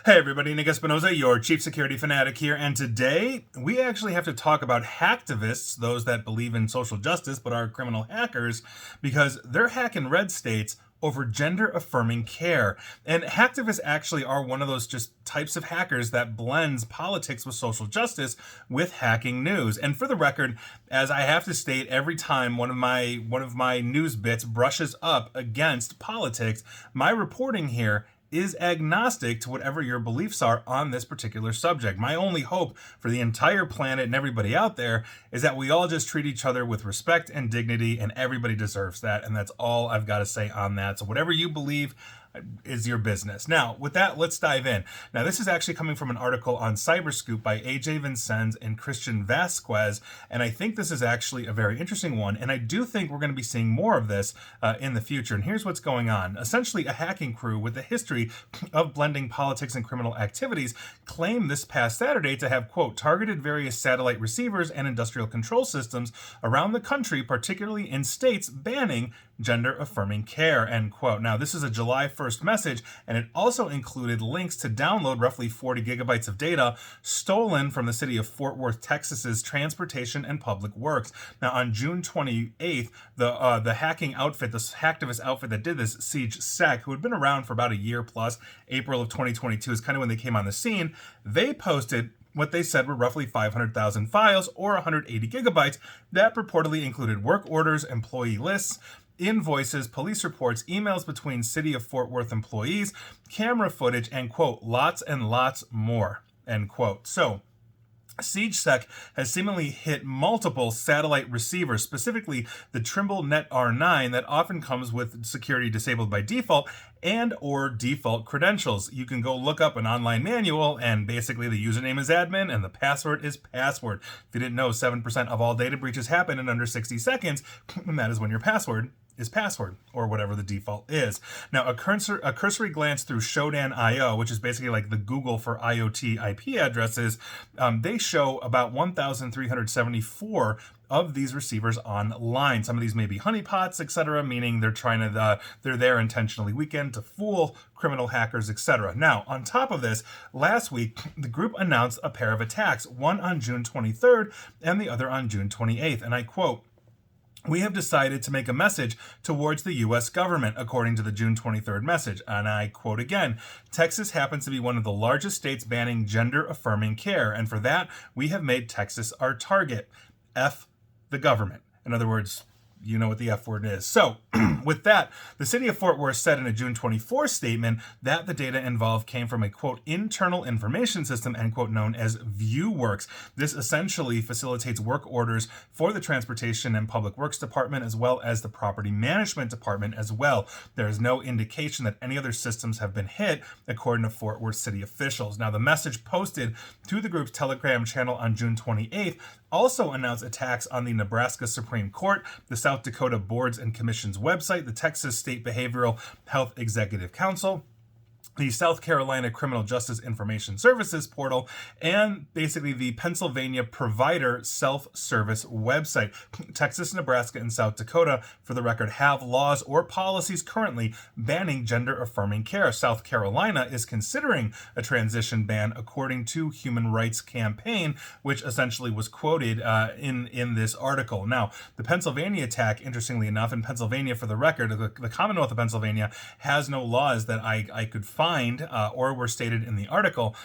Hey everybody, Nick Espinoza, your chief security fanatic here, and today we actually have to talk about hacktivists, those that believe in social justice but are criminal hackers, because they're hacking red states over gender-affirming care. And hacktivists actually are one of those just types of hackers that blends politics with social justice with hacking news. And for the record, as I have to state every time one of my news bits brushes up against politics, my reporting here is agnostic to whatever your beliefs are on this particular subject. My only hope for the entire planet and everybody out there is that we all just treat each other with respect and dignity, and everybody deserves that, and that's all I've got to say on that. So whatever you believe is your business. Now, with that, let's dive in. Now, this is actually coming from an article on Cyberscoop by AJ Vincenz and Christian Vasquez, and I think this is actually a very interesting one, and I do think we're going to be seeing more of this in the future. And here's what's going on. Essentially, a hacking crew with a history of blending politics and criminal activities claimed this past Saturday to have, quote, targeted various satellite receivers and industrial control systems around the country, particularly in states banning gender-affirming care, end quote. Now, this is a July 1st message, and it also included links to download roughly 40 gigabytes of data stolen from the city of Fort Worth, Texas's Transportation and Public Works. Now, on June 28th, the hacking outfit, this hacktivist outfit that did this, SiegeSec, who had been around for about a year plus, April of 2022 is kind of when they came on the scene, they posted what they said were roughly 500,000 files or 180 gigabytes that purportedly included work orders, employee lists, invoices, police reports, emails between City of Fort Worth employees, camera footage, and, quote, lots and lots more, end quote. So, SiegeSec has seemingly hit multiple satellite receivers, specifically the Trimble Net R9 that often comes with security disabled by default and or default credentials. You can go look up an online manual, and basically the username is admin and the password is password. If you didn't know, 7% of all data breaches happen in under 60 seconds, and that is when your password is password, or whatever the default is. Now, a cursory glance through Shodan.io, which is basically like the Google for IoT IP addresses, they show about 1,374 of these receivers online. Some of these may be honeypots, etc., meaning they're there intentionally weekend to fool criminal hackers, etc. Now, on top of this, last week, the group announced a pair of attacks, one on June 23rd and the other on June 28th, and I quote, "We have decided to make a message towards the U.S. government," according to the June 23rd message. And I quote again, "Texas happens to be one of the largest states banning gender-affirming care, and for that, we have made Texas our target. F the government." In other words, you know what the F word is. So, with that, the city of Fort Worth said in a June 24 statement that the data involved came from a, quote, internal information system, end quote, known as ViewWorks. This essentially facilitates work orders for the Transportation and Public Works Department as well as the Property Management Department as well. There is no indication that any other systems have been hit, according to Fort Worth city officials. Now, the message posted to the group's Telegram channel on June 28th also announced attacks on the Nebraska Supreme Court, the South Dakota Boards and Commissions website, the Texas State Behavioral Health Executive Council, the South Carolina Criminal Justice Information Services portal, and basically the Pennsylvania Provider Self-Service website. Texas, Nebraska, and South Dakota, for the record, have laws or policies currently banning gender-affirming care. South Carolina is considering a transition ban, according to Human Rights Campaign, which essentially was quoted in this article. Now, the Pennsylvania attack, interestingly enough, in Pennsylvania, for the record, the Commonwealth of Pennsylvania has no laws that I could find or were stated in the article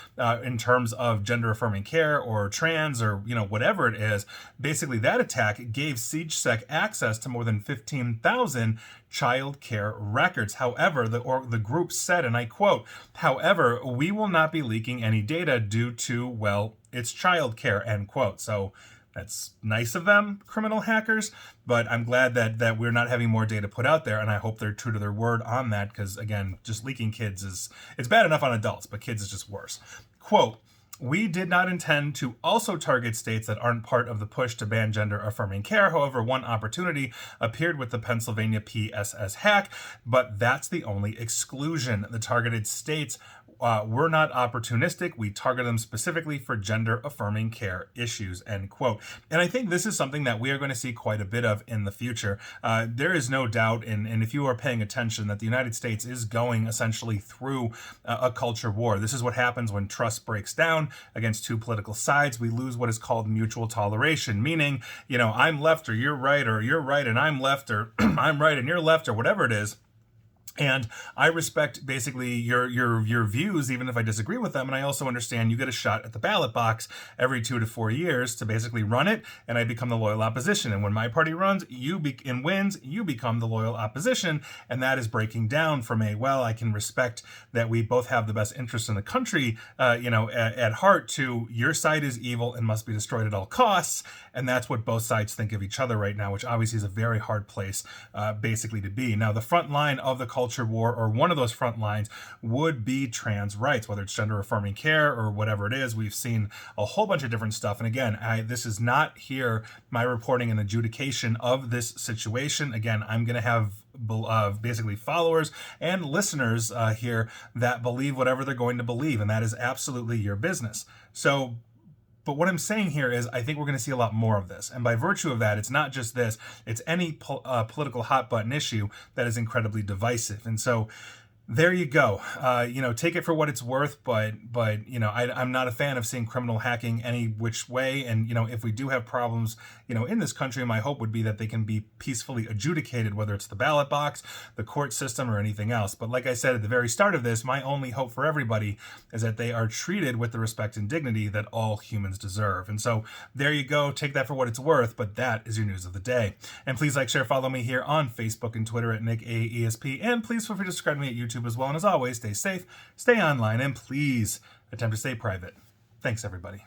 in terms of gender-affirming care or trans or whatever it is. Basically, that attack gave SiegeSec access to more than 15,000 child care records. However, the group said, and I quote, "However, we will not be leaking any data due to, well, it's child care," end quote. So that's nice of them, criminal hackers, but I'm glad that we're not having more data put out there, and I hope they're true to their word on that, because, again, just leaking kids it's bad enough on adults, but kids is just worse. Quote, "We did not intend to also target states that aren't part of the push to ban gender-affirming care. However, one opportunity appeared with the Pennsylvania PSS hack, but that's the only exclusion. The targeted states we're not opportunistic. We target them specifically for gender-affirming care issues, end quote. And I think this is something that we are going to see quite a bit of in the future. There is no doubt, and if you are paying attention, that the United States is going essentially through a culture war. This is what happens when trust breaks down against two political sides. We lose what is called mutual toleration, meaning, I'm left or you're right and I'm left, or I'm right and you're left, or whatever it is. And I respect basically your views, even if I disagree with them. And I also understand you get a shot at the ballot box every 2 to 4 years to basically run it, and I become the loyal opposition. And when my party runs, and wins, you become the loyal opposition. And that is breaking down from I can respect that we both have the best interest in the country, at heart, to your side is evil and must be destroyed at all costs. And that's what both sides think of each other right now, which obviously is a very hard place, basically, to be. Now, the front line of the culture war, or one of those front lines, would be trans rights, whether it's gender affirming care or whatever it is. We've seen a whole bunch of different stuff. And again, this is not here my reporting and adjudication of this situation. Again, I'm going to have basically followers and listeners here that believe whatever they're going to believe, and that is absolutely your business. But what I'm saying here is I think we're going to see a lot more of this. And by virtue of that, it's not just this, it's any political hot button issue that is incredibly divisive. And so there you go. Take it for what it's worth, but I'm not a fan of seeing criminal hacking any which way. And, if we do have problems, in this country, my hope would be that they can be peacefully adjudicated, whether it's the ballot box, the court system, or anything else. But like I said at the very start of this, my only hope for everybody is that they are treated with the respect and dignity that all humans deserve. And so there you go. Take that for what it's worth, but that is your news of the day. And please like, share, follow me here on Facebook and Twitter at NickAESP. And please feel free to subscribe to me at YouTube as well. And as always, stay safe, stay online, and please attempt to stay private. Thanks, everybody.